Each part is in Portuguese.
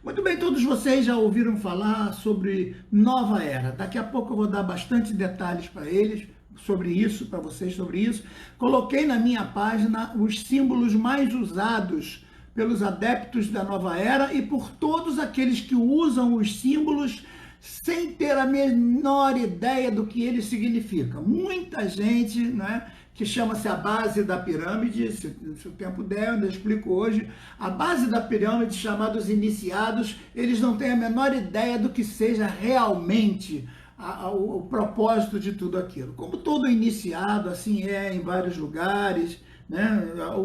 Muito bem, todos vocês já ouviram falar sobre Nova Era. Daqui a pouco eu vou dar bastante detalhes para eles, sobre isso, para vocês sobre isso. Coloquei na minha página os símbolos mais usados pelos adeptos da Nova Era e por todos aqueles que usam os símbolos sem ter a menor ideia do que eles significam. Muita gente, né, que chama-se a base da pirâmide, se o tempo der, eu ainda explico hoje, a base da pirâmide, chamados iniciados, eles não têm a menor ideia do que seja realmente o propósito de tudo aquilo. Como todo iniciado, assim é em vários lugares, né?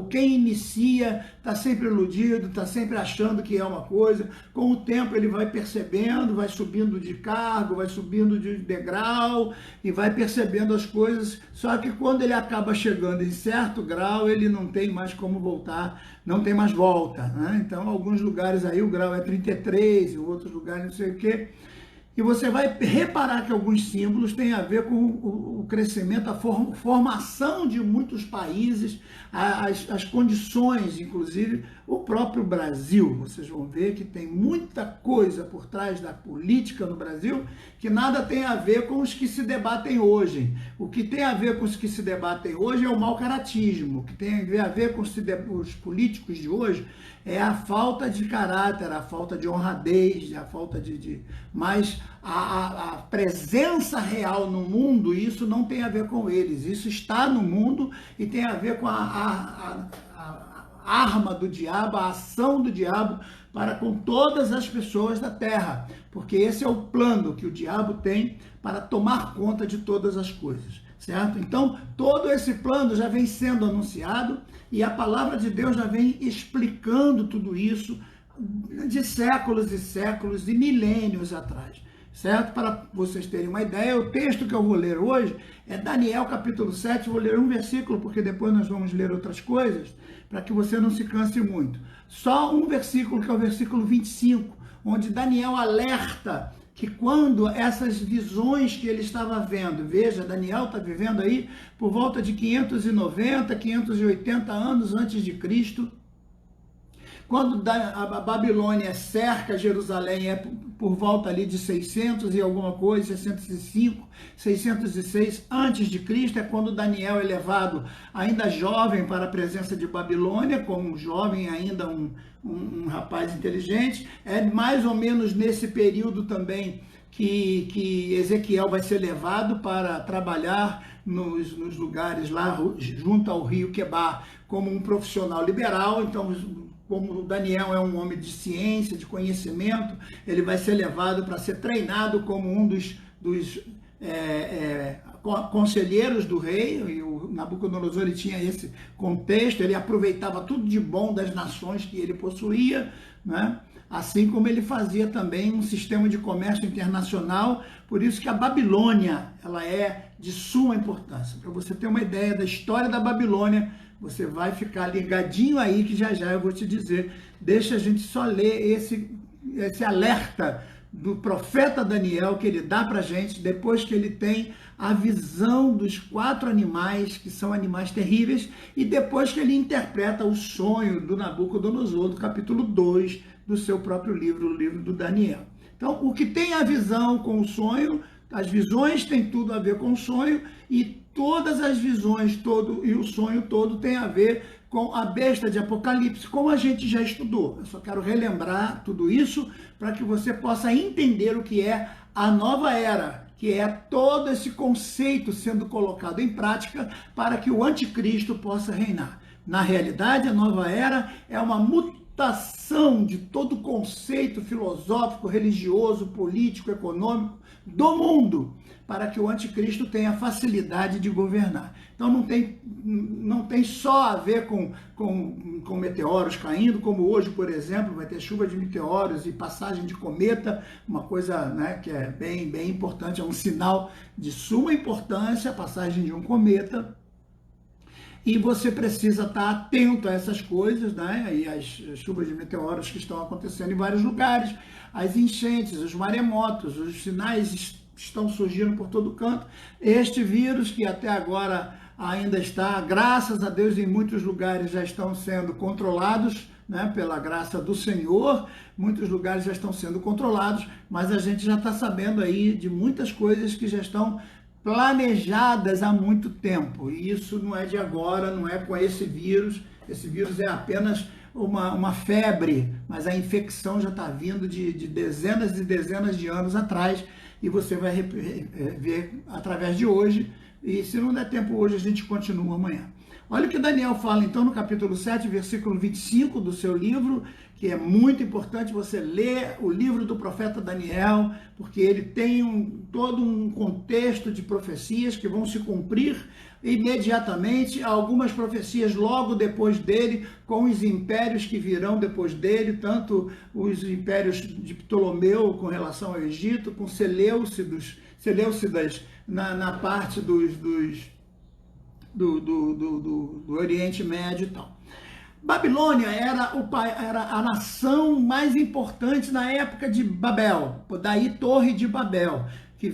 Quem inicia está sempre iludido, está sempre achando que é uma coisa. Com o tempo ele vai percebendo, vai subindo de cargo, vai subindo de degrau e vai percebendo as coisas. Só que quando ele acaba chegando em certo grau, ele não tem mais como voltar, não tem mais volta, né? Então, em alguns lugares aí o grau é 33, em outros lugares não sei o quê. E você vai reparar que alguns símbolos têm a ver com o crescimento, a formação de muitos países, as condições, inclusive o próprio Brasil. Vocês vão ver que tem muita coisa por trás da política no Brasil que nada tem a ver com os que se debatem hoje. O que tem a ver com os que se debatem hoje é o mau caratismo. O que tem a ver com os políticos de hoje é a falta de caráter, a falta de honradez, a falta mas a presença real no mundo, isso não tem a ver com eles, isso está no mundo e tem a ver com a arma do diabo, a ação do diabo para com todas as pessoas da terra, porque esse é o plano que o diabo tem para tomar conta de todas as coisas, certo? Então, todo esse plano já vem sendo anunciado e a palavra de Deus já vem explicando tudo isso de séculos e séculos e milênios atrás, certo? Para vocês terem uma ideia, o texto que eu vou ler hoje é Daniel capítulo 7, vou ler um versículo, porque depois nós vamos ler outras coisas, para que você não se canse muito. Só um versículo, que é o versículo 25, onde Daniel alerta que quando essas visões que ele estava vendo, veja, Daniel está vivendo aí por volta de 590, 580 anos antes de Cristo, quando a Babilônia cerca Jerusalém, é por volta ali de 600 e alguma coisa, 605, 606 antes de Cristo, é quando Daniel é levado ainda jovem para a presença de Babilônia, como um jovem ainda, um rapaz inteligente. É mais ou menos nesse período também que Ezequiel vai ser levado para trabalhar nos lugares lá junto ao rio Quebar como um profissional liberal. Então, como Daniel é um homem de ciência, de conhecimento, ele vai ser levado para ser treinado como um dos conselheiros do rei, e o Nabucodonosor ele tinha esse contexto, ele aproveitava tudo de bom das nações que ele possuía, né? Assim como ele fazia também um sistema de comércio internacional, por isso que a Babilônia ela é de suma importância. Para você ter uma ideia da história da Babilônia, você vai ficar ligadinho aí que já eu vou te dizer. Deixa a gente só ler esse alerta do profeta Daniel que ele dá para a gente depois que ele tem a visão dos 4 animais, que são animais terríveis, e depois que ele interpreta o sonho do Nabucodonosor, do capítulo 2 do seu próprio livro, o livro do Daniel. Então, o que tem a visão com o sonho, as visões têm tudo a ver com o sonho, e todas as visões e o sonho todo tem a ver com a besta de Apocalipse, como a gente já estudou. Eu só quero relembrar tudo isso para que você possa entender o que é a nova era, que é todo esse conceito sendo colocado em prática para que o anticristo possa reinar. Na realidade, a nova era é uma mutação de todo o conceito filosófico, religioso, político, econômico do mundo, para que o anticristo tenha facilidade de governar. Então não tem só a ver com meteoros caindo, como hoje, por exemplo, vai ter chuva de meteoros e passagem de cometa, uma coisa, né, que é bem importante, é um sinal de suma importância a passagem de um cometa. E você precisa estar atento a essas coisas, né? E as chuvas de meteoros que estão acontecendo em vários lugares, as enchentes, os maremotos, os sinais estão surgindo por todo canto. Este vírus que até agora ainda está, graças a Deus, em muitos lugares já estão sendo controlados, né, pela graça do Senhor, muitos lugares já estão sendo controlados, mas a gente já está sabendo aí de muitas coisas que já estão planejadas há muito tempo, e isso não é de agora, não é com esse vírus é apenas uma febre, mas a infecção já está vindo de dezenas e dezenas de anos atrás, e você vai ver através de hoje, e se não der tempo hoje, a gente continua amanhã. Olha o que Daniel fala, então, no capítulo 7, versículo 25 do seu livro, que é muito importante você ler o livro do profeta Daniel, porque ele tem todo um contexto de profecias que vão se cumprir imediatamente, algumas profecias logo depois dele, com os impérios que virão depois dele, tanto os impérios de Ptolomeu com relação ao Egito, com Seleucidas na parte do Oriente Médio e tal. Babilônia era a nação mais importante na época de Babel, daí Torre de Babel, que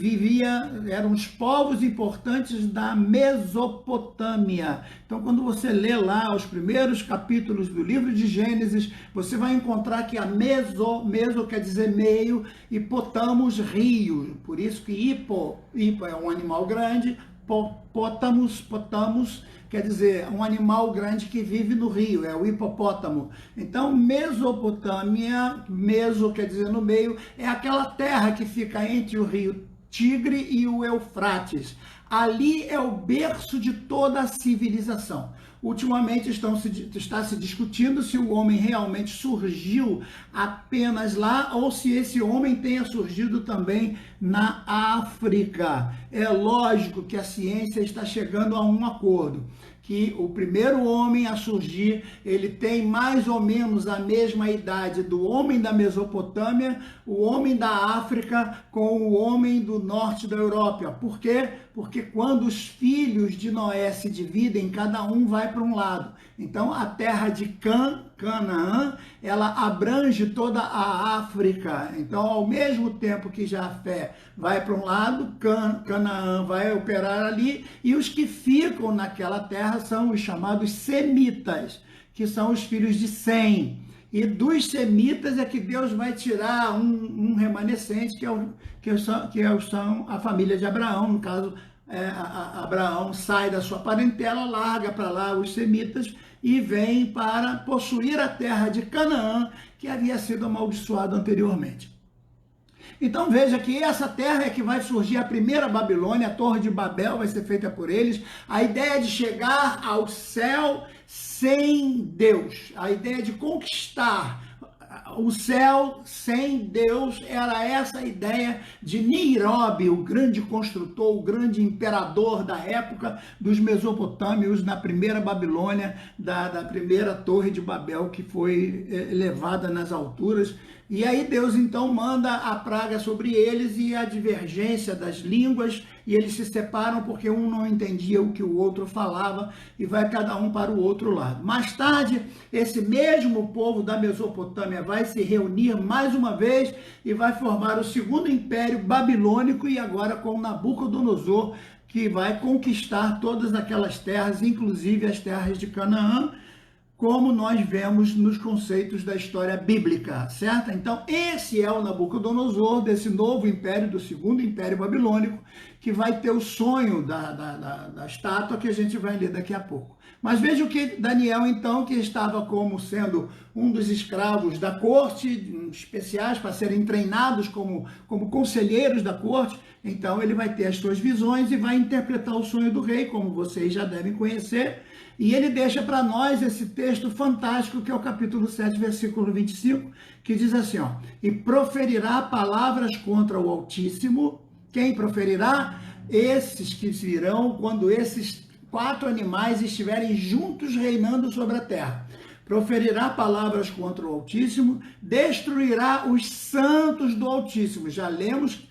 eram os povos importantes da Mesopotâmia. Então, quando você lê lá os primeiros capítulos do livro de Gênesis, você vai encontrar que a meso quer dizer meio, e potamos, rio. Por isso que hipo é um animal grande, potamos quer dizer um animal grande que vive no rio, é o hipopótamo. Então, Mesopotâmia, meso quer dizer no meio, é aquela terra que fica entre o rio Tigre e o Eufrates. Ali é o berço de toda a civilização. Ultimamente está se discutindo se o homem realmente surgiu apenas lá ou se esse homem tenha surgido também na África. É lógico que a ciência está chegando a um acordo, que o primeiro homem a surgir, ele tem mais ou menos a mesma idade do homem da Mesopotâmia, o homem da África com o homem do norte da Europa. Por quê? Porque quando os filhos de Noé se dividem, cada um vai para um lado. Então, a terra de Canaã, ela abrange toda a África. Então, ao mesmo tempo que Jafé vai para um lado, Canaã vai operar ali, e os que ficam naquela terra são os chamados semitas, que são os filhos de Sem. E dos semitas é que Deus vai tirar um remanescente, que são a família de Abraão. No caso, Abraão sai da sua parentela, larga para lá os semitas e vem para possuir a terra de Canaã, que havia sido amaldiçoada anteriormente. Então veja que essa terra é que vai surgir a primeira Babilônia, a Torre de Babel vai ser feita por eles. A ideia de chegar ao céu sem Deus, a ideia de conquistar o céu sem Deus, era essa a ideia de Nirobe, o grande construtor, o grande imperador da época dos mesopotâmios, na primeira Babilônia, da primeira Torre de Babel, que foi elevada nas alturas. E aí Deus então manda a praga sobre eles e a divergência das línguas, e eles se separam porque um não entendia o que o outro falava, e vai cada um para o outro lado. Mais tarde, esse mesmo povo da Mesopotâmia vai se reunir mais uma vez e vai formar o segundo império babilônico, e agora com Nabucodonosor, que vai conquistar todas aquelas terras, inclusive as terras de Canaã, como nós vemos nos conceitos da história bíblica, certo? Então, esse é o Nabucodonosor, desse novo império, do segundo império babilônico, que vai ter o sonho da estátua, que a gente vai ler daqui a pouco. Mas veja o que Daniel, então, que estava como sendo um dos escravos da corte, especiais para serem treinados como conselheiros da corte, então ele vai ter as suas visões e vai interpretar o sonho do rei, como vocês já devem conhecer. E ele deixa para nós esse texto fantástico, que é o capítulo 7, versículo 25, que diz assim, ó: e proferirá palavras contra o Altíssimo. Quem proferirá? Esses que virão quando esses 4 animais estiverem juntos reinando sobre a terra. Proferirá palavras contra o Altíssimo, destruirá os santos do Altíssimo. Já lemos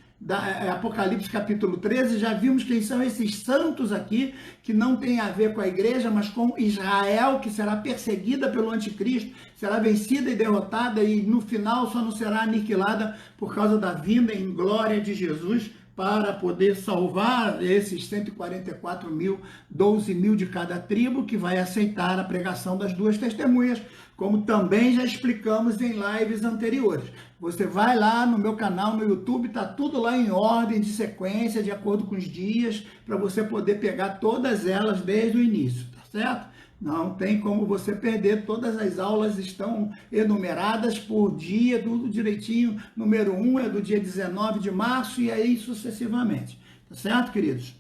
Apocalipse capítulo 13, já vimos quem são esses santos aqui, que não tem a ver com a igreja, mas com Israel, que será perseguida pelo anticristo, será vencida e derrotada, e no final só não será aniquilada por causa da vinda em glória de Jesus para poder salvar esses 144 mil, 12 mil de cada tribo, que vai aceitar a pregação das duas testemunhas, como também já explicamos em lives anteriores. Você vai lá no meu canal no YouTube, está tudo lá em ordem de sequência, de acordo com os dias, para você poder pegar todas elas desde o início, tá certo? Não tem como você perder, todas as aulas estão enumeradas por dia, tudo direitinho. Número 1 é do dia 19 de março e aí sucessivamente. Tá certo, queridos?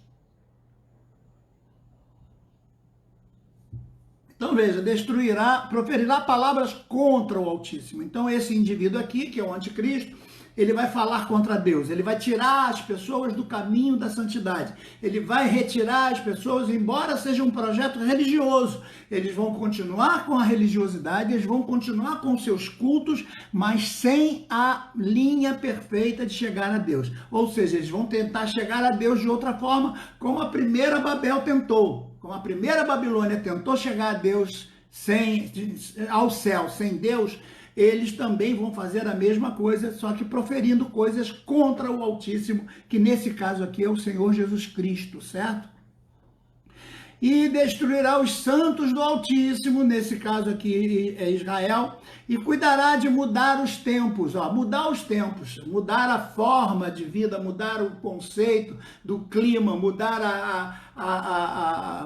Então veja, proferirá palavras contra o Altíssimo. Então esse indivíduo aqui, que é o anticristo, ele vai falar contra Deus, ele vai tirar as pessoas do caminho da santidade, ele vai retirar as pessoas, embora seja um projeto religioso, eles vão continuar com a religiosidade, eles vão continuar com seus cultos, mas sem a linha perfeita de chegar a Deus. Ou seja, eles vão tentar chegar a Deus de outra forma, como a primeira Babel tentou, como a primeira Babilônia tentou chegar a Deus ao céu, sem Deus. Eles também vão fazer a mesma coisa, só que proferindo coisas contra o Altíssimo, que nesse caso aqui é o Senhor Jesus Cristo, certo? E destruirá os santos do Altíssimo, nesse caso aqui é Israel, e cuidará de mudar os tempos, mudar os tempos, mudar a forma de vida, mudar o conceito do clima, mudar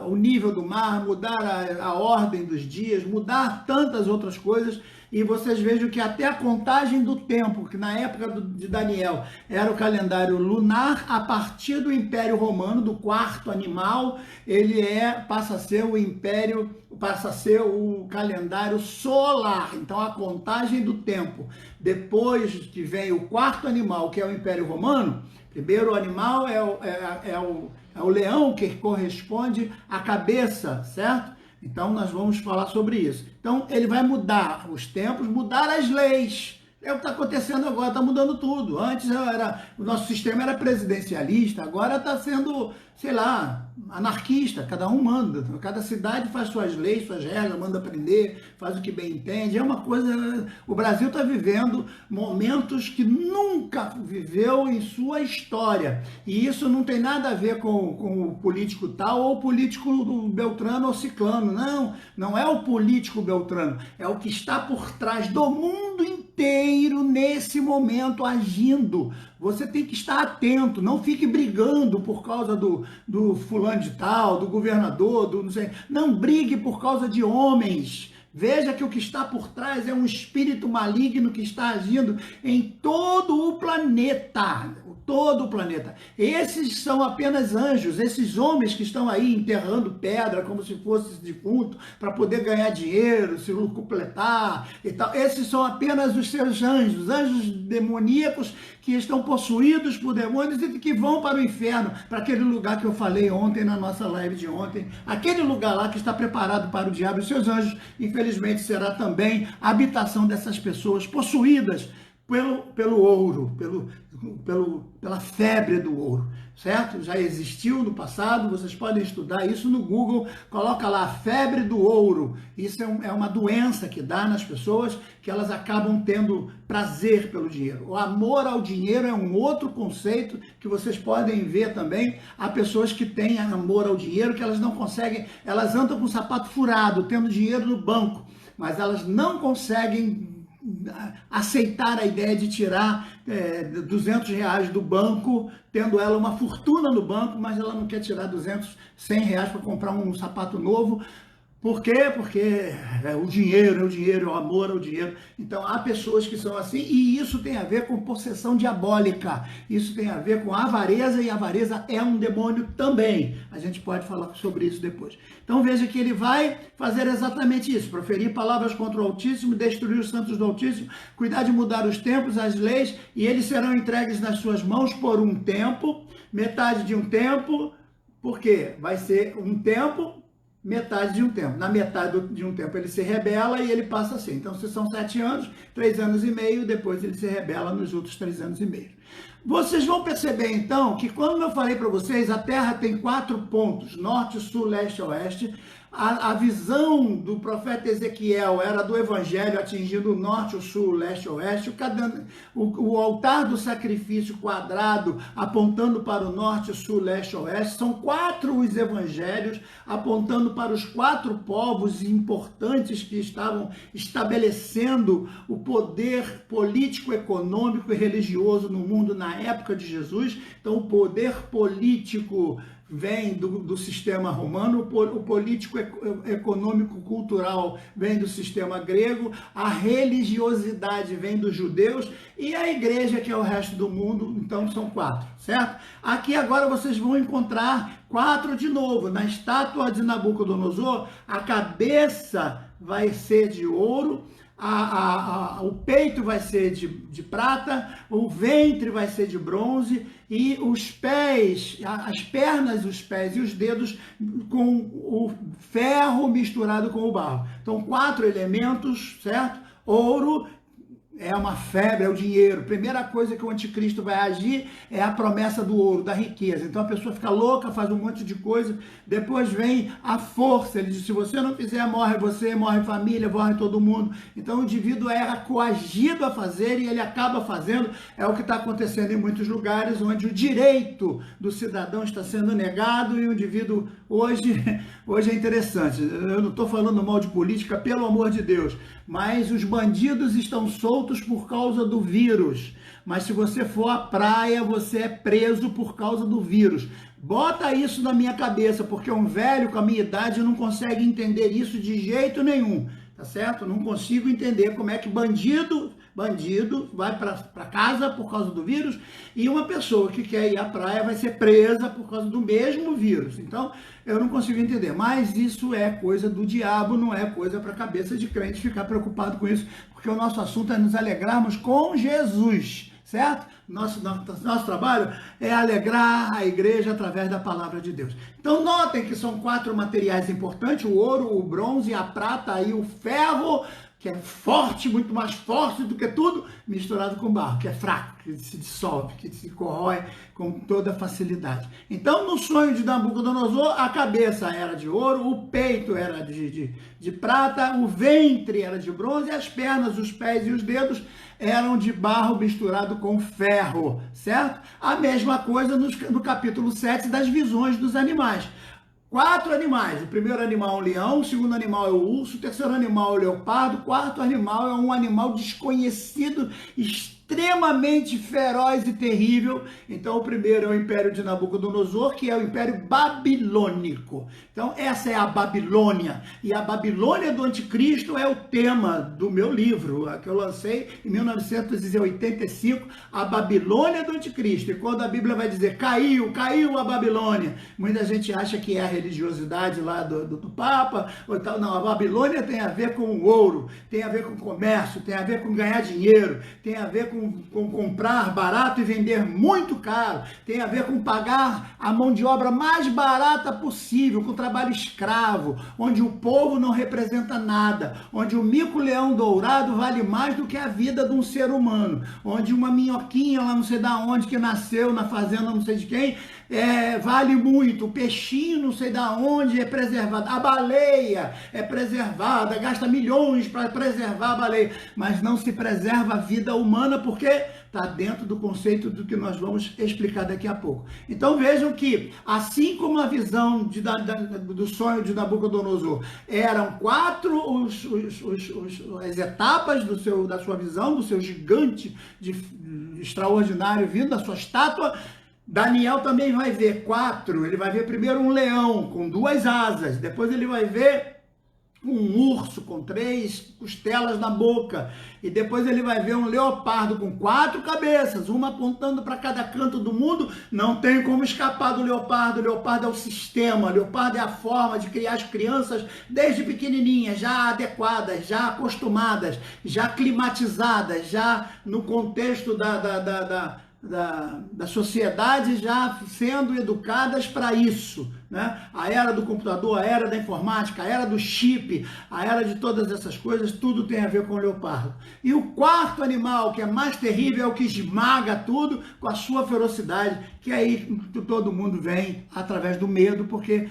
o nível do mar, mudar a ordem dos dias, mudar tantas outras coisas. E vocês vejam que até a contagem do tempo, que na época de Daniel era o calendário lunar, a partir do Império Romano, do quarto animal, ele passa a ser o calendário solar. Então a contagem do tempo, depois que vem o quarto animal, que é o Império Romano, primeiro animal é o leão, que corresponde à cabeça, certo? Então, nós vamos falar sobre isso. Então, ele vai mudar os tempos, mudar as leis. É o que está acontecendo agora, está mudando tudo. Antes o nosso sistema era presidencialista, agora está sendo, sei lá, anarquista, cada um manda. Cada cidade faz suas leis, suas regras, manda aprender, faz o que bem entende. É uma coisa... O Brasil está vivendo momentos que nunca viveu em sua história. E isso não tem nada a ver com o político tal ou o político beltrano ou ciclano. Não, não é o político beltrano. É o que está por trás do mundo inteiro nesse momento agindo. Você tem que estar atento, não fique brigando por causa do fulano de tal, do governador, do não sei. Não brigue por causa de homens. Veja que o que está por trás é um espírito maligno que está agindo em todo o planeta. Todo o planeta. Esses são apenas anjos, esses homens que estão aí enterrando pedra como se fosse defunto para poder ganhar dinheiro, se completar e tal. Esses são apenas os seus anjos demoníacos que estão possuídos por demônios e que vão para o inferno, para aquele lugar que eu falei ontem na nossa live de ontem. Aquele lugar lá que está preparado para o diabo e os seus anjos, infelizmente será também a habitação dessas pessoas possuídas pelo ouro, pela febre do ouro, certo? Já existiu no passado, vocês podem estudar isso no Google, coloca lá a febre do ouro. Isso é uma doença que dá nas pessoas, que elas acabam tendo prazer pelo dinheiro. O amor ao dinheiro é um outro conceito que vocês podem ver também. Há pessoas que têm amor ao dinheiro, que elas não conseguem, elas andam com o sapato furado, tendo dinheiro no banco, mas elas não conseguem aceitar a ideia de tirar R$200 do banco, tendo ela uma fortuna no banco, mas ela não quer tirar 200, R$100 para comprar um sapato novo. Por quê? Porque o dinheiro, o amor ao dinheiro. Então, há pessoas que são assim, e isso tem a ver com possessão diabólica. Isso tem a ver com avareza, e a avareza é um demônio também. A gente pode falar sobre isso depois. Então, veja que ele vai fazer exatamente isso. Proferir palavras contra o Altíssimo, destruir os santos do Altíssimo, cuidar de mudar os tempos, as leis, e eles serão entregues nas suas mãos por um tempo, metade de um tempo. Por quê? Vai ser um tempo, metade de um tempo. Na metade de um tempo ele se rebela e ele passa assim. Então, se são 7 anos, 3 anos e meio, depois ele se rebela nos outros 3 anos e meio. Vocês vão perceber então que quando eu falei para vocês, a Terra tem 4 pontos, norte, sul, leste e oeste. A visão do profeta Ezequiel era do evangelho atingindo o norte, o sul, o leste e o oeste. O altar do sacrifício quadrado apontando para o norte, o sul, leste e oeste. São 4 os evangelhos apontando para os 4 povos importantes que estavam estabelecendo o poder político, econômico e religioso no mundo na época de Jesus. Então, o poder político vem do sistema romano, o político, econômico, cultural vem do sistema grego, a religiosidade vem dos judeus e a igreja, que é o resto do mundo. Então são 4, certo? Aqui agora vocês vão encontrar 4 de novo. Na estátua de Nabucodonosor, a cabeça vai ser de ouro, o peito vai ser de prata, o ventre vai ser de bronze e os pés, as pernas, os pés e os dedos com o ferro misturado com o barro. Então 4 elementos, certo? Ouro é uma febre, é o dinheiro. Primeira coisa que o anticristo vai agir é a promessa do ouro, da riqueza. Então a pessoa fica louca, faz um monte de coisa, depois vem a força. Ele diz, se você não fizer, morre você, morre família, morre todo mundo. Então o indivíduo era coagido a fazer e ele acaba fazendo. É o que está acontecendo em muitos lugares, onde o direito do cidadão está sendo negado e o indivíduo hoje é interessante. Eu não estou falando mal de política, pelo amor de Deus, mas os bandidos estão soltos por causa do vírus. Mas se você for à praia, você é preso por causa do vírus. Bota isso na minha cabeça, porque um velho com a minha idade não consegue entender isso de jeito nenhum, tá certo? Não consigo entender como é que bandido vai para casa por causa do vírus e uma pessoa que quer ir à praia vai ser presa por causa do mesmo vírus. Então, eu não consigo entender, mas isso é coisa do diabo, não é coisa para a cabeça de crente ficar preocupado com isso, porque o nosso assunto é nos alegrarmos com Jesus, certo? Nosso trabalho é alegrar a igreja através da palavra de Deus. Então notem que são 4 materiais importantes, o ouro, o bronze, a prata e o ferro, que é forte, muito mais forte do que tudo, misturado com barro, que é fraco, que se dissolve, que se corrói com toda facilidade. Então, no sonho de Nabucodonosor, a cabeça era de ouro, o peito era de prata, o ventre era de bronze, e as pernas, os pés e os dedos eram de barro misturado com ferro, certo? A mesma coisa no capítulo 7 das visões dos animais. 4 animais. O primeiro animal é um leão, o segundo animal é o urso, o terceiro animal é o leopardo, o quarto animal é um animal desconhecido, extremamente feroz e terrível. Então o primeiro é o Império de Nabucodonosor, que é o Império Babilônico. Então essa é a Babilônia, e a Babilônia do Anticristo é o tema do meu livro, que eu lancei em 1985, a Babilônia do Anticristo. E quando a Bíblia vai dizer caiu a Babilônia, muita gente acha que é a religiosidade lá do Papa, ou tal. Não, a Babilônia tem a ver com o ouro, tem a ver com comércio, tem a ver com ganhar dinheiro, tem a ver com comprar barato e vender muito caro, tem a ver com pagar a mão de obra mais barata possível, com trabalho escravo, onde o povo não representa nada, onde o mico-leão dourado vale mais do que a vida de um ser humano, onde uma minhoquinha lá não sei da onde, que nasceu na fazenda não sei de quem, vale muito, o peixinho não sei da onde é preservado, a baleia é preservada, gasta milhões para preservar a baleia, mas não se preserva a vida humana porque está dentro do conceito do que nós vamos explicar daqui a pouco. Então vejam que, assim como a visão do sonho de Nabucodonosor, eram 4 as etapas da sua visão, do seu gigante extraordinário vindo da sua estátua, Daniel também vai ver 4, ele vai ver primeiro um leão com 2 asas, depois ele vai ver um urso com 3 costelas na boca, e depois ele vai ver um leopardo com 4 cabeças, uma apontando para cada canto do mundo. Não tem como escapar do leopardo. O leopardo é o sistema, o leopardo é a forma de criar as crianças desde pequenininhas, já adequadas, já acostumadas, já climatizadas, já no contexto da sociedade, já sendo educadas para isso, né? A era do computador, a era da informática, a era do chip, a era de todas essas coisas, tudo tem a ver com o leopardo. E o quarto animal, que é mais terrível, é o que esmaga tudo com a sua ferocidade, que aí todo mundo vem através do medo, porque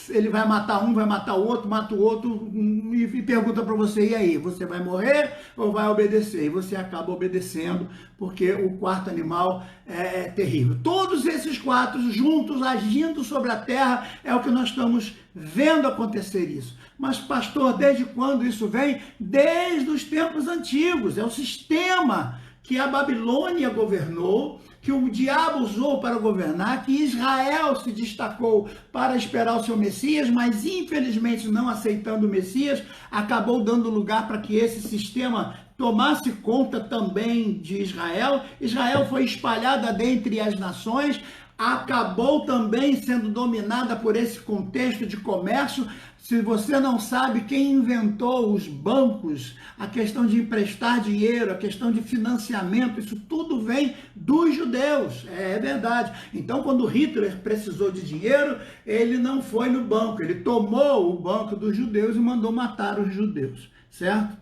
ele vai matar um, vai matar o outro, mata o outro e pergunta para você, e aí, você vai morrer ou vai obedecer? E você acaba obedecendo, porque o quarto animal é terrível. Todos esses quatro juntos, agindo sobre a terra, é o que nós estamos vendo acontecer isso. Mas, pastor, desde quando isso vem? Desde os tempos antigos. É o sistema que a Babilônia governou, que o diabo usou para governar, que Israel se destacou para esperar o seu Messias, mas infelizmente não aceitando o Messias, acabou dando lugar para que esse sistema tomasse conta também de Israel. Israel foi espalhada dentre as nações, acabou também sendo dominada por esse contexto de comércio. Se você não sabe quem inventou os bancos, a questão de emprestar dinheiro, a questão de financiamento, isso tudo vem dos judeus, é verdade. Então, quando Hitler precisou de dinheiro, ele não foi no banco, ele tomou o banco dos judeus e mandou matar os judeus, certo?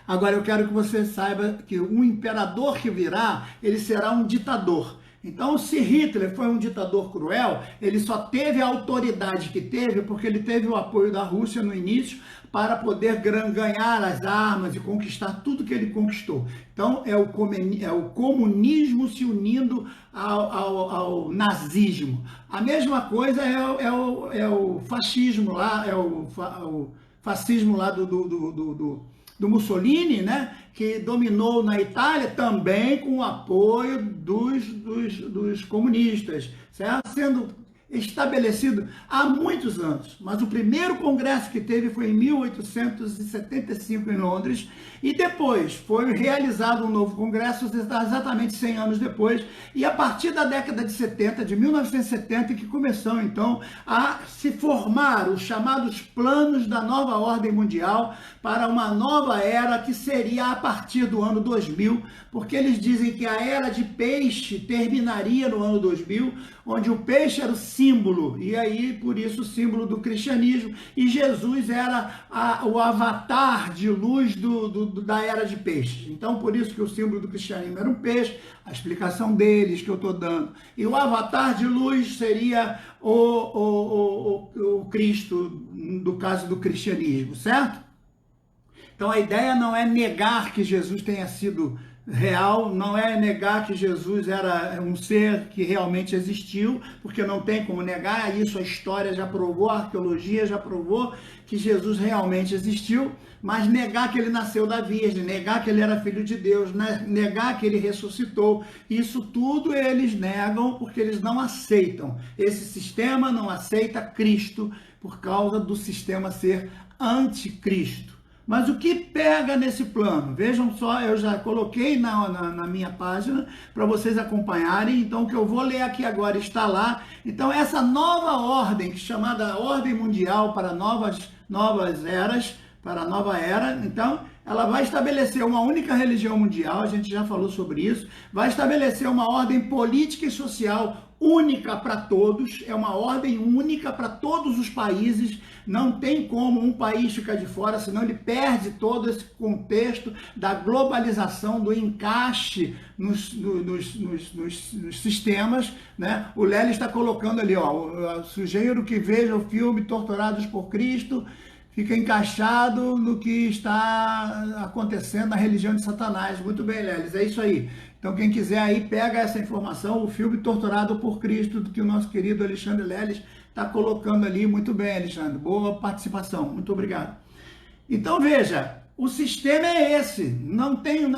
Agora, eu quero que você saiba que o imperador que virá, ele será um ditador. Então, se Hitler foi um ditador cruel, ele só teve a autoridade que teve porque ele teve o apoio da Rússia no início para poder ganhar as armas e conquistar tudo que ele conquistou. Então, é o comunismo se unindo ao nazismo. A mesma coisa é o fascismo lá, o fascismo lá do Mussolini, né, que dominou na Itália também com o apoio dos comunistas, certo? Sendo estabelecido há muitos anos, mas o primeiro congresso que teve foi em 1875 em Londres, e depois foi realizado um novo congresso exatamente 100 anos depois, e a partir da década de 70, de 1970, que começou então a se formar os chamados planos da nova ordem mundial para uma nova era que seria a partir do ano 2000, porque eles dizem que a era de peixe terminaria no ano 2000, onde o peixe era o símbolo, e aí por isso o símbolo do cristianismo, e Jesus era o avatar de luz da era de peixe. Então por isso que o símbolo do cristianismo era um peixe, a explicação deles que eu estou dando, e o avatar de luz seria o Cristo, do caso do cristianismo, certo? Então a ideia não é negar que Jesus tenha sido real, não é negar que Jesus era um ser que realmente existiu, porque não tem como negar isso, a história já provou, a arqueologia já provou que Jesus realmente existiu, mas negar que ele nasceu da Virgem, negar que ele era filho de Deus, negar que ele ressuscitou, isso tudo eles negam porque eles não aceitam. Esse sistema não aceita Cristo por causa do sistema ser anticristo. Mas o que pega nesse plano? Vejam só, eu já coloquei na minha página para vocês acompanharem, então o que eu vou ler aqui agora está lá. Então essa nova ordem, chamada Ordem Mundial para novas eras, para a nova era, então ela vai estabelecer uma única religião mundial, a gente já falou sobre isso, vai estabelecer uma ordem política e social única para todos, é uma ordem única para todos os países, não tem como um país ficar de fora, senão ele perde todo esse contexto da globalização, do encaixe nos sistemas, né? O Lélio está colocando ali, ó, o sujeito que veja o filme Torturados por Cristo fica encaixado no que está acontecendo na religião de Satanás. Muito bem, Lélis, é isso aí. Então, quem quiser aí, pega essa informação, o filme Torturado por Cristo, que o nosso querido Alexandre Lélis está colocando ali. Muito bem, Alexandre, boa participação, muito obrigado. Então, veja, o sistema é esse, não tem, o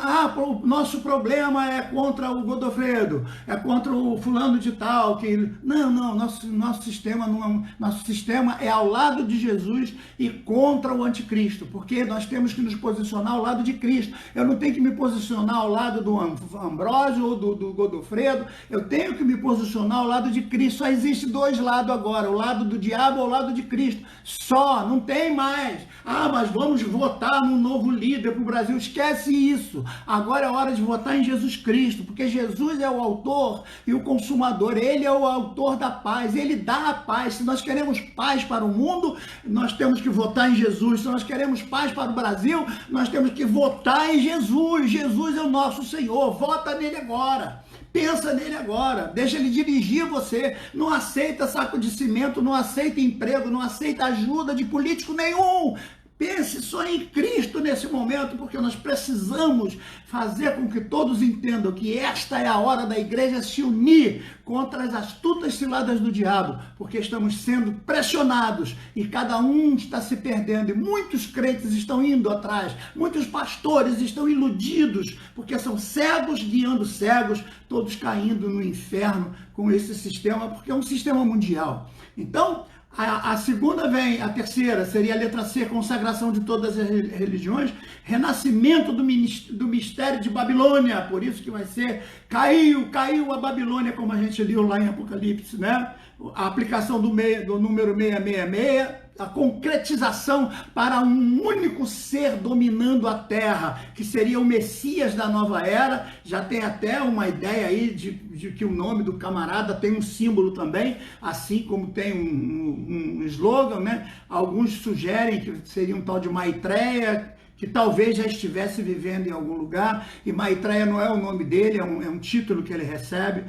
nosso problema é contra o Godofredo, é contra o fulano de tal, que não, nosso sistema não, nosso sistema é ao lado de Jesus e contra o anticristo, porque nós temos que nos posicionar ao lado de Cristo. Eu não tenho que me posicionar ao lado do Ambrósio ou do Godofredo, eu tenho que me posicionar ao lado de Cristo. Só existe dois lados agora, o lado do diabo ou o lado de Cristo, só, não tem mais. Mas vamos votar no novo líder para o Brasil. Esquece isso. Agora é hora de votar em Jesus Cristo, porque Jesus é o autor e o consumador. Ele é o autor da paz, ele dá a paz. Se nós queremos paz para o mundo, nós temos que votar em Jesus. Se nós queremos paz para o Brasil, nós temos que votar em Jesus. Jesus é o nosso Senhor. Vota nele agora. Pensa nele agora, deixa ele dirigir você, não aceita saco de cimento, não aceita emprego, não aceita ajuda de político nenhum. Pense só em Cristo nesse momento, porque nós precisamos fazer com que todos entendam que esta é a hora da igreja se unir contra as astutas ciladas do diabo, porque estamos sendo pressionados e cada um está se perdendo e muitos crentes estão indo atrás, muitos pastores estão iludidos, porque são cegos guiando cegos, todos caindo no inferno com esse sistema, porque é um sistema mundial. Então, a segunda vem, a terceira seria a letra C, consagração de todas as religiões, renascimento do mistério de Babilônia, por isso que vai ser, caiu a Babilônia, como a gente leu lá em Apocalipse, né? A aplicação do número 666, a concretização para um único ser dominando a terra, que seria o Messias da nova era. Já tem até uma ideia aí de que o nome do camarada tem um símbolo também, assim como tem um slogan, né? Alguns sugerem que seria um tal de Maitreya, que talvez já estivesse vivendo em algum lugar, e Maitreya não é o nome dele, é um título que ele recebe.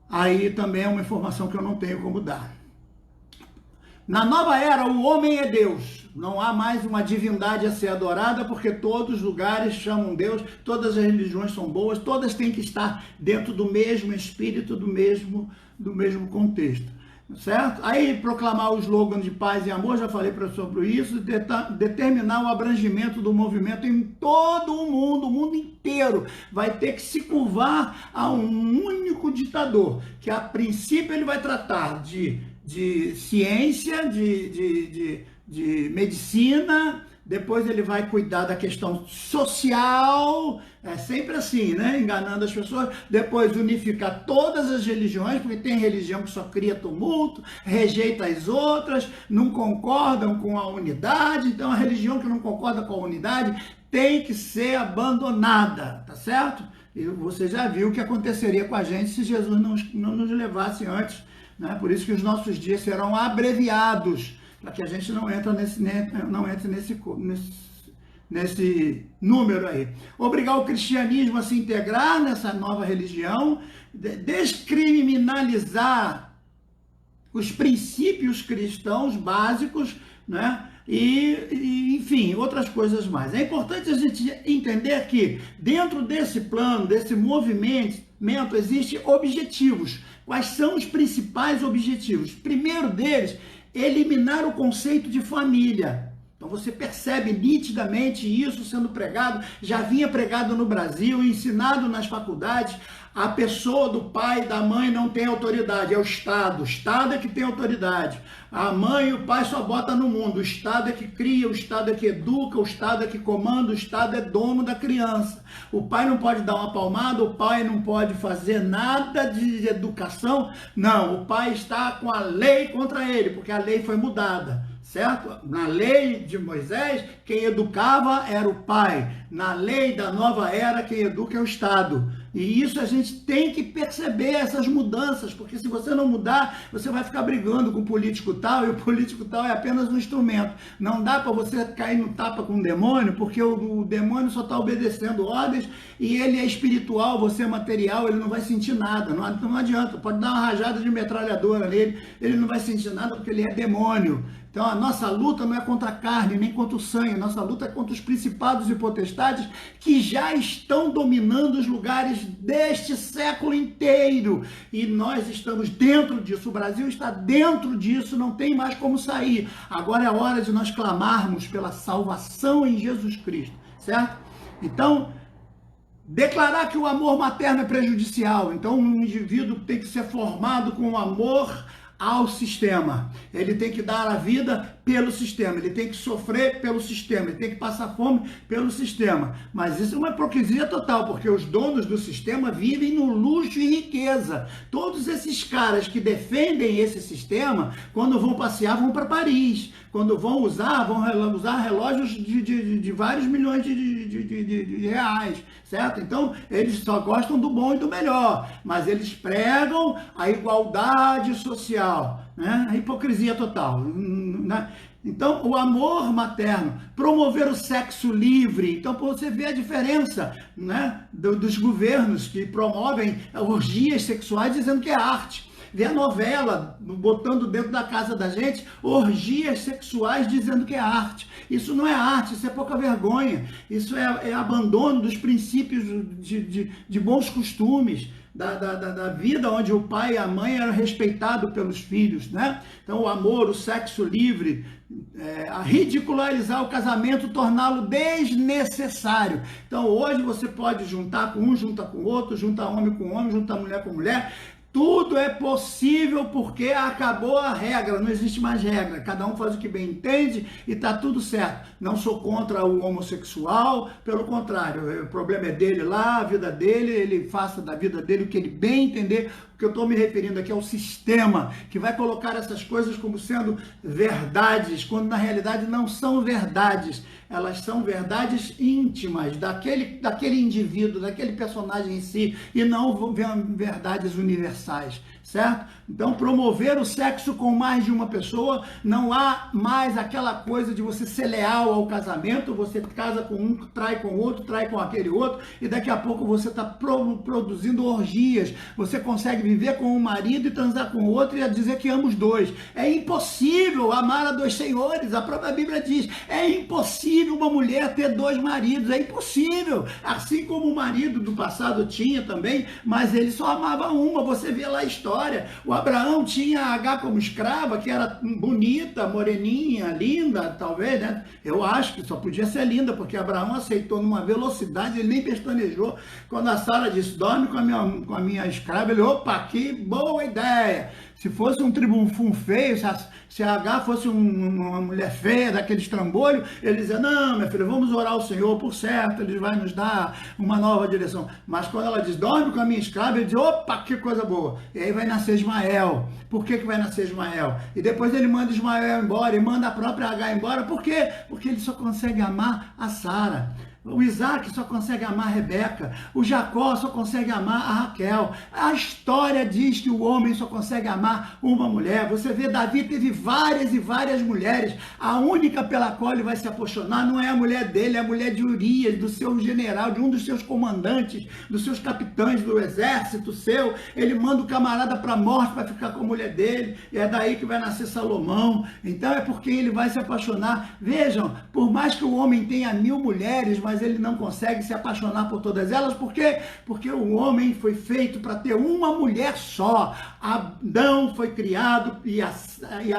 Aí também é uma informação que eu não tenho como dar. Na nova era, o homem é Deus. Não há mais uma divindade a ser adorada, porque todos os lugares chamam Deus, todas as religiões são boas, todas têm que estar dentro do mesmo espírito, do mesmo contexto. Certo? Aí proclamar o slogan de paz e amor, já falei sobre isso, determinar o abrangimento do movimento em todo o mundo inteiro. Vai ter que se curvar a um único ditador, que a princípio ele vai tratar de ciência, de medicina, depois ele vai cuidar da questão social, é sempre assim, né? Enganando as pessoas, depois unificar todas as religiões, porque tem religião que só cria tumulto, rejeita as outras, não concordam com a unidade, então a religião que não concorda com a unidade tem que ser abandonada, tá certo? E você já viu o que aconteceria com a gente se Jesus não nos levasse antes, né? Por isso que os nossos dias serão abreviados, para que a gente não entre nesse número aí. Obrigar o cristianismo a se integrar nessa nova religião, descriminalizar os princípios cristãos básicos, né? E, enfim, outras coisas mais. É importante a gente entender que dentro desse plano, desse movimento, existem objetivos. Quais são os principais objetivos? Primeiro deles, eliminar o conceito de família. Então você percebe nitidamente isso sendo pregado, já vinha pregado no Brasil, ensinado nas faculdades. A pessoa do pai e da mãe não tem autoridade, é o Estado é que tem autoridade. A mãe e o pai só botam no mundo, o Estado é que cria, o Estado é que educa, o Estado é que comanda, o Estado é dono da criança. O pai não pode dar uma palmada, o pai não pode fazer nada de educação, não, o pai está com a lei contra ele, porque a lei foi mudada. Certo? Na lei de Moisés, quem educava era o pai. Na lei da nova era, quem educa é o Estado. E isso a gente tem que perceber, essas mudanças, porque se você não mudar, você vai ficar brigando com o político tal, e o político tal é apenas um instrumento. Não dá para você cair no tapa com o demônio, porque o demônio só está obedecendo ordens, e ele é espiritual, você é material, ele não vai sentir nada. Não adianta, pode dar uma rajada de metralhadora nele, ele não vai sentir nada porque ele é demônio. Então a nossa luta não é contra a carne, nem contra o sangue, a nossa luta é contra os principados e potestades que já estão dominando os lugares deste século inteiro. E nós estamos dentro disso, o Brasil está dentro disso, não tem mais como sair. Agora é hora de nós clamarmos pela salvação em Jesus Cristo, certo? Então, declarar que o amor materno é prejudicial. Então um indivíduo tem que ser formado com o amor ao sistema, ele tem que dar a vida pelo sistema, ele tem que sofrer pelo sistema, ele tem que passar fome pelo sistema. Mas isso é uma hipocrisia total, porque os donos do sistema vivem no luxo e riqueza. Todos esses caras que defendem esse sistema, quando vão passear, vão para Paris. Quando vão usar relógios de vários milhões de reais, certo? Então, eles só gostam do bom e do melhor, mas eles pregam a igualdade social, né? A hipocrisia total, né? Então, o amor materno, promover o sexo livre. Então, você vê a diferença, né, dos governos que promovem orgias sexuais dizendo que é arte. Vê a novela, botando dentro da casa da gente, orgias sexuais dizendo que é arte. Isso não é arte, isso é pouca vergonha. Isso é abandono dos princípios de bons costumes, da vida onde o pai e a mãe eram respeitados pelos filhos, né? Então, o amor, o sexo livre, a ridicularizar o casamento, torná-lo desnecessário. Então, hoje você pode juntar com um, junta com o outro, junta homem com homem, junta mulher com mulher. Tudo é possível porque acabou a regra, não existe mais regra. Cada um faz o que bem entende e está tudo certo. Não sou contra o homossexual, pelo contrário, o problema é dele lá, a vida dele, ele faça da vida dele o que ele bem entender. O que eu estou me referindo aqui é ao sistema, que vai colocar essas coisas como sendo verdades, quando na realidade não são verdades. Elas são verdades íntimas daquele indivíduo, daquele personagem em si, e não verdades universais, certo? Então, promover o sexo com mais de uma pessoa, não há mais aquela coisa de você ser leal ao casamento, você casa com um, trai com outro, trai com aquele outro, e daqui a pouco você está produzindo orgias, você consegue viver com um marido e transar com o outro e dizer que ama os dois. É impossível amar a dois senhores, a própria Bíblia diz, é impossível uma mulher ter dois maridos, é impossível, assim como o marido do passado tinha também, mas ele só amava uma. Você vê lá a história, o Abraão tinha a H como escrava, que era bonita, moreninha, linda, talvez, né? Eu acho que só podia ser linda, porque Abraão aceitou numa velocidade, ele nem pestanejou. Quando a Sara disse, dorme com a minha escrava, ele, opa, que boa ideia. Se fosse um tribunfum feio, se a H fosse uma mulher feia, daqueles trambolhos, ele dizia, não, minha filha, vamos orar ao Senhor, por certo, ele vai nos dar uma nova direção. Mas quando ela diz, dorme com a minha escrava, ele diz, opa, que coisa boa. E aí vai nascer Ismael. Por que vai nascer Ismael? E depois ele manda Ismael embora e manda a própria H embora. Por quê? Porque ele só consegue amar a Sara. O Isaac só consegue amar a Rebeca, o Jacó só consegue amar a Raquel. A história diz que o homem só consegue amar uma mulher. Você vê, Davi teve várias e várias mulheres. A única pela qual ele vai se apaixonar não é a mulher dele, é a mulher de Urias, do seu general, de um dos seus comandantes, dos seus capitães do exército seu. Ele manda o camarada para a morte para ficar com a mulher dele, e é daí que vai nascer Salomão. Então é por quem ele vai se apaixonar. Vejam, por mais que o homem tenha 1000 mulheres, mas ele não consegue se apaixonar por todas elas. Por quê? Porque o homem foi feito para ter uma mulher só. Adão foi criado e a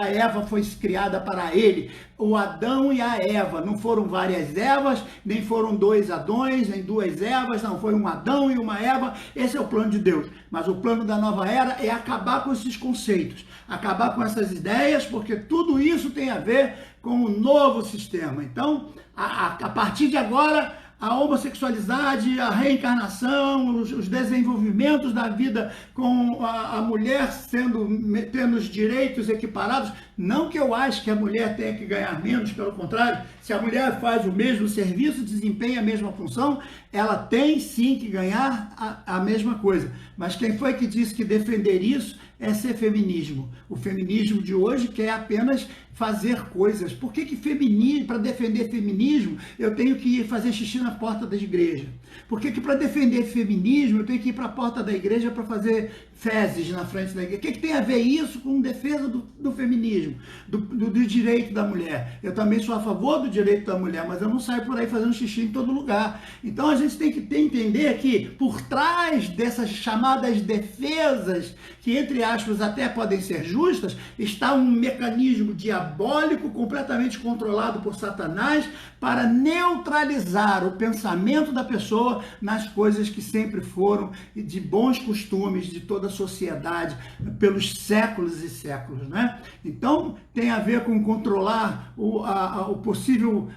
Eva foi criada para ele. O Adão e a Eva, não foram várias Evas, nem foram 2 Adões, nem 2 Evas, não, foi um Adão e uma Eva. Esse é o plano de Deus. Mas o plano da nova era é acabar com esses conceitos, acabar com essas ideias, porque tudo isso tem a ver com o novo sistema. Então, a partir de agora, a homossexualidade, a reencarnação, os desenvolvimentos da vida com a mulher tendo os direitos equiparados. Não que eu ache que a mulher tenha que ganhar menos, pelo contrário, se a mulher faz o mesmo serviço, desempenha a mesma função, ela tem sim que ganhar a mesma coisa. Mas quem foi que disse que defender isso é ser feminismo? O feminismo de hoje quer apenas fazer coisas. Por que feminismo, para defender feminismo, eu tenho que ir fazer xixi na porta da igreja? Por que para defender feminismo, eu tenho que ir para a porta da igreja para fazer fezes na frente da igreja? O que tem a ver isso com defesa do feminismo, do direito da mulher? Eu também sou a favor do direito da mulher, mas eu não saio por aí fazendo xixi em todo lugar. Então a gente tem que entender que por trás dessas chamadas defesas, que entre aspas até podem ser justas, está um mecanismo diabólico completamente controlado por Satanás para neutralizar o pensamento da pessoa nas coisas que sempre foram de bons costumes de toda toda a sociedade pelos séculos e séculos, né? Então, tem a ver com controlar o possível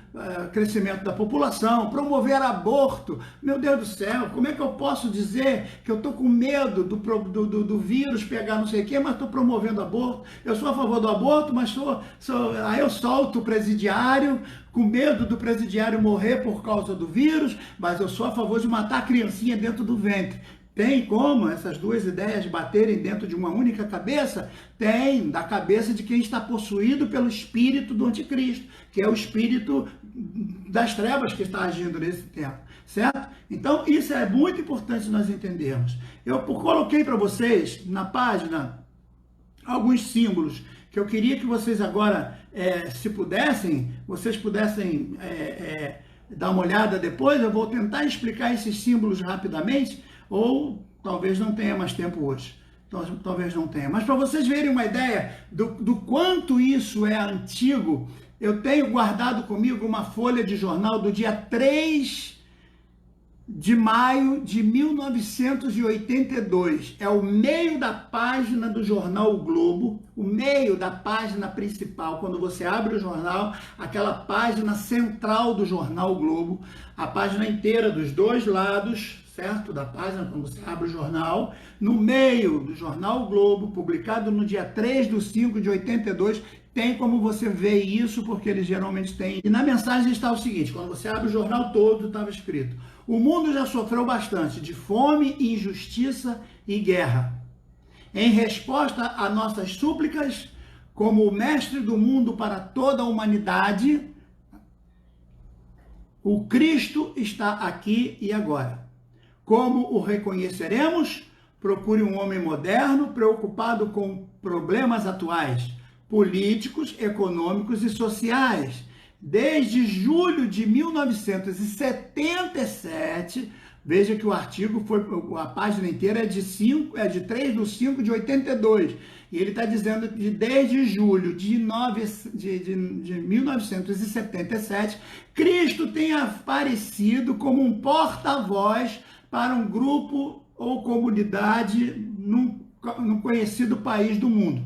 crescimento da população, promover aborto. Meu Deus do céu, como é que eu posso dizer que eu estou com medo do vírus pegar não sei o quê, mas estou promovendo aborto? Eu sou a favor do aborto, mas aí eu solto o presidiário, com medo do presidiário morrer por causa do vírus, mas eu sou a favor de matar a criancinha dentro do ventre. Tem como essas duas ideias baterem dentro de uma única cabeça? Tem, da cabeça de quem está possuído pelo espírito do anticristo, que é o espírito das trevas que está agindo nesse tempo, certo? Então, isso é muito importante nós entendermos. Eu coloquei para vocês, na página, alguns símbolos que eu queria que vocês agora, vocês pudessem dar uma olhada depois. Eu vou tentar explicar esses símbolos rapidamente, ou talvez não tenha mais tempo hoje. Talvez não tenha. Mas para vocês verem uma ideia do quanto isso é antigo, eu tenho guardado comigo uma folha de jornal do dia 3 de maio de 1982. É o meio da página do jornal O Globo, o meio da página principal. Quando você abre o jornal, aquela página central do jornal O Globo, a página inteira dos dois lados, certo? Da página, quando você abre o jornal, no meio do jornal O Globo, publicado no dia 3/5 de 82, tem como você ver isso, porque eles geralmente têm. E na mensagem está o seguinte: quando você abre o jornal todo, estava escrito: o mundo já sofreu bastante de fome, injustiça e guerra. Em resposta a nossas súplicas, como o mestre do mundo para toda a humanidade, o Cristo está aqui e agora. Como o reconheceremos? Procure um homem moderno, preocupado com problemas atuais, políticos, econômicos e sociais. Desde julho de 1977, veja que o artigo a página inteira é de 3/5 de 82, e ele está dizendo que desde julho de 1977, Cristo tem aparecido como um porta-voz para um grupo ou comunidade num conhecido país do mundo.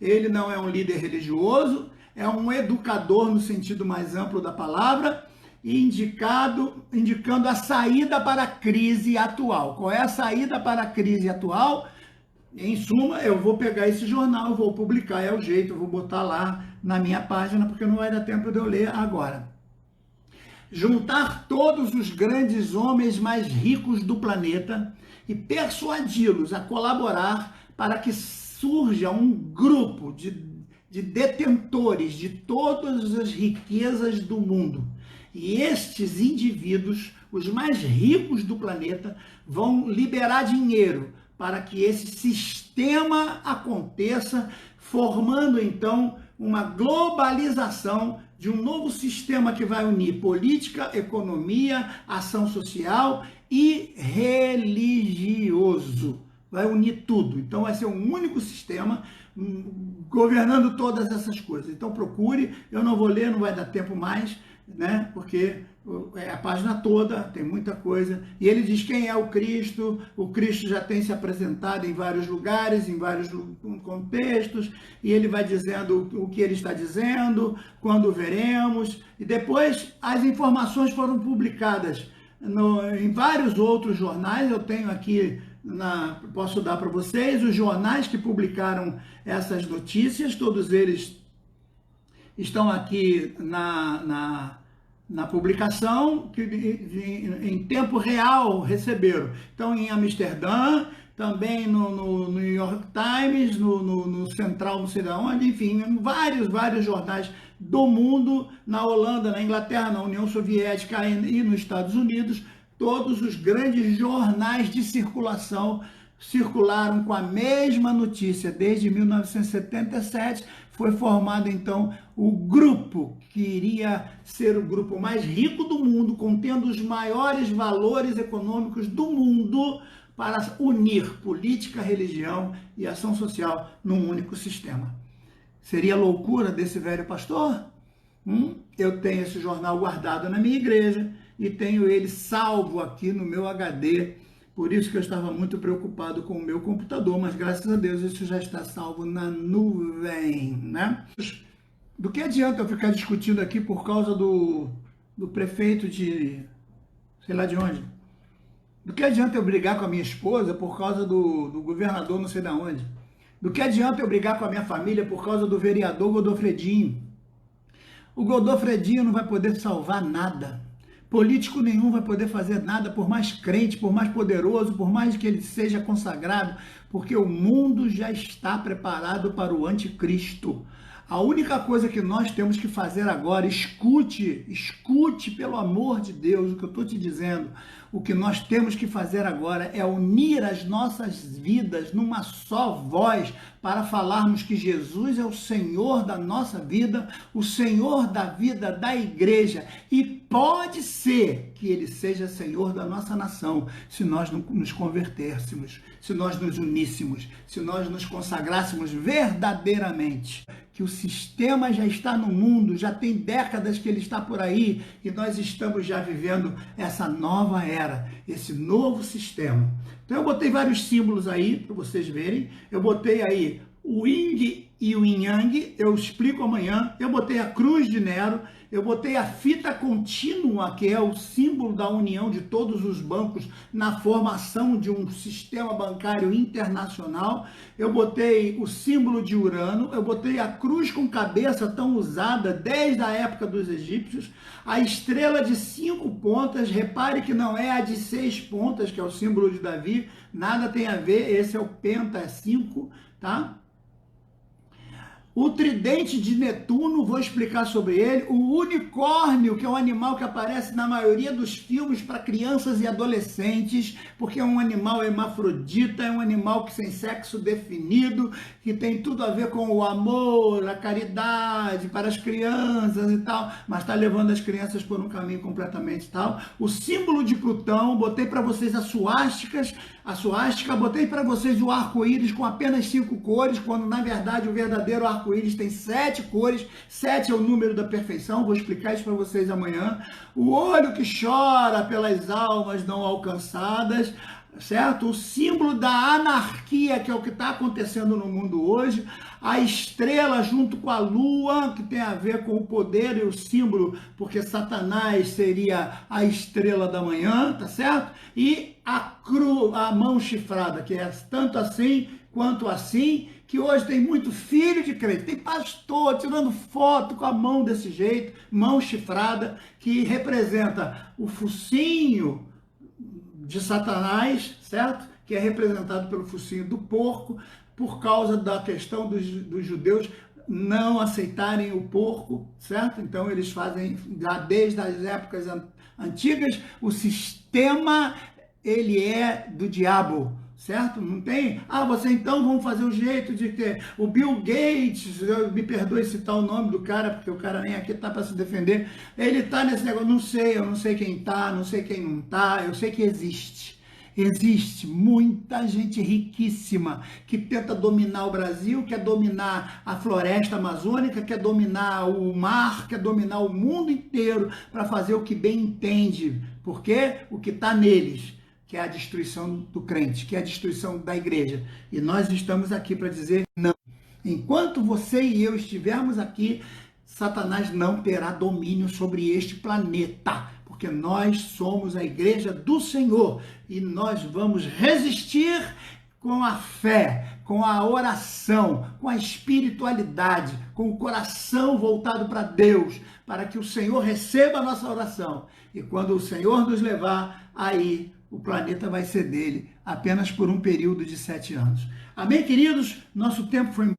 Ele não é um líder religioso, é um educador no sentido mais amplo da palavra, indicando a saída para a crise atual. Qual é a saída para a crise atual? Em suma, eu vou pegar esse jornal, vou publicar, é o jeito, eu vou botar lá na minha página, porque não vai dar tempo de eu ler agora. Juntar todos os grandes homens mais ricos do planeta e persuadi-los a colaborar para que surja um grupo de detentores de todas as riquezas do mundo. E estes indivíduos, os mais ricos do planeta, vão liberar dinheiro para que esse sistema aconteça, formando então uma globalização de um novo sistema que vai unir política, economia, ação social e religioso. Vai unir tudo. Então vai ser um único sistema governando todas essas coisas. Então procure, eu não vou ler, não vai dar tempo mais, né? Porque é a página toda, tem muita coisa. E ele diz quem é o Cristo já tem se apresentado em vários lugares, em vários contextos, e ele vai dizendo o que ele está dizendo, quando veremos, e depois as informações foram publicadas em vários outros jornais. Eu tenho aqui, posso dar para vocês, os jornais que publicaram essas notícias, todos eles estão aqui na publicação, que em tempo real receberam. Então, em Amsterdã, também no New York Times, no Central, não sei de onde, enfim, em vários jornais do mundo, na Holanda, na Inglaterra, na União Soviética e nos Estados Unidos, todos os grandes jornais de circulação circularam com a mesma notícia. Desde 1977 foi formado então o grupo que iria ser o grupo mais rico do mundo, contendo os maiores valores econômicos do mundo, para unir política, religião e ação social num único sistema. Seria loucura desse velho pastor? Eu tenho esse jornal guardado na minha igreja e tenho ele salvo aqui no meu HD Por isso que eu estava muito preocupado com o meu computador, mas graças a Deus isso já está salvo na nuvem, né? Do que adianta eu ficar discutindo aqui por causa do prefeito de sei lá de onde? Do que adianta eu brigar com a minha esposa por causa do governador não sei de onde? Do que adianta eu brigar com a minha família por causa do vereador Godofredinho? O Godofredinho não vai poder salvar nada. Político nenhum vai poder fazer nada, por mais crente, por mais poderoso, por mais que ele seja consagrado, porque o mundo já está preparado para o anticristo. A única coisa que nós temos que fazer agora, escute pelo amor de Deus o que eu estou te dizendo. O que nós temos que fazer agora é unir as nossas vidas numa só voz para falarmos que Jesus é o Senhor da nossa vida, o Senhor da vida da igreja. E pode ser que Ele seja Senhor da nossa nação, se nós nos convertêssemos, se nós nos uníssemos, se nós nos consagrássemos verdadeiramente. Que o sistema já está no mundo, já tem décadas que ele está por aí e nós estamos já vivendo essa nova era, esse novo sistema. Então eu botei vários símbolos aí para vocês verem. Eu botei aí o Yin e o Yang, eu explico amanhã. Eu botei a cruz de Nero, eu botei a fita contínua, que é o símbolo da união de todos os bancos na formação de um sistema bancário internacional. Eu botei o símbolo de Urano, eu botei a cruz com cabeça tão usada desde a época dos egípcios, a estrela de 5 pontas, repare que não é a de 6 pontas, que é o símbolo de Davi, nada tem a ver, esse é o penta, é 5, tá? O tridente de Netuno, vou explicar sobre ele. O unicórnio, que é um animal que aparece na maioria dos filmes para crianças e adolescentes, porque é um animal hermafrodita, é um animal que tem sexo definido, que tem tudo a ver com o amor, a caridade para as crianças e tal, mas está levando as crianças por um caminho completamente tal. O símbolo de Plutão, botei para vocês a suástica, botei para vocês o arco-íris com apenas 5 cores, quando na verdade o verdadeiro arco-íris tem 7 cores, 7 é o número da perfeição, vou explicar isso para vocês amanhã. O olho que chora pelas almas não alcançadas, certo? O símbolo da anarquia, que é o que está acontecendo no mundo hoje. A estrela junto com a lua, que tem a ver com o poder e o símbolo, porque Satanás seria a estrela da manhã, tá certo? E a mão chifrada, que é tanto assim quanto assim, que hoje tem muito filho de crente, tem pastor tirando foto com a mão desse jeito, mão chifrada, que representa o focinho de Satanás, certo? Que é representado pelo focinho do porco, por causa da questão dos judeus não aceitarem o porco, certo? Então eles fazem, já desde as épocas antigas, o sistema, ele é do diabo, certo? Não tem? Ah, você então vamos fazer o jeito de ter o Bill Gates, me perdoe citar o nome do cara, porque o cara nem aqui tá para se defender, ele tá nesse negócio, eu não sei quem tá, não sei quem não tá, eu sei que existe. Existe muita gente riquíssima que tenta dominar o Brasil, quer dominar a floresta amazônica, quer dominar o mar, quer dominar o mundo inteiro para fazer o que bem entende, porque o que está neles, que é a destruição do crente, que é a destruição da igreja. E nós estamos aqui para dizer não. Enquanto você e eu estivermos aqui, Satanás não terá domínio sobre este planeta, porque nós somos a igreja do Senhor e nós vamos resistir com a fé, com a oração, com a espiritualidade, com o coração voltado para Deus, para que o Senhor receba a nossa oração. E quando o Senhor nos levar, aí o planeta vai ser dele, apenas por um período de 7 anos. Amém, queridos? Nosso tempo foi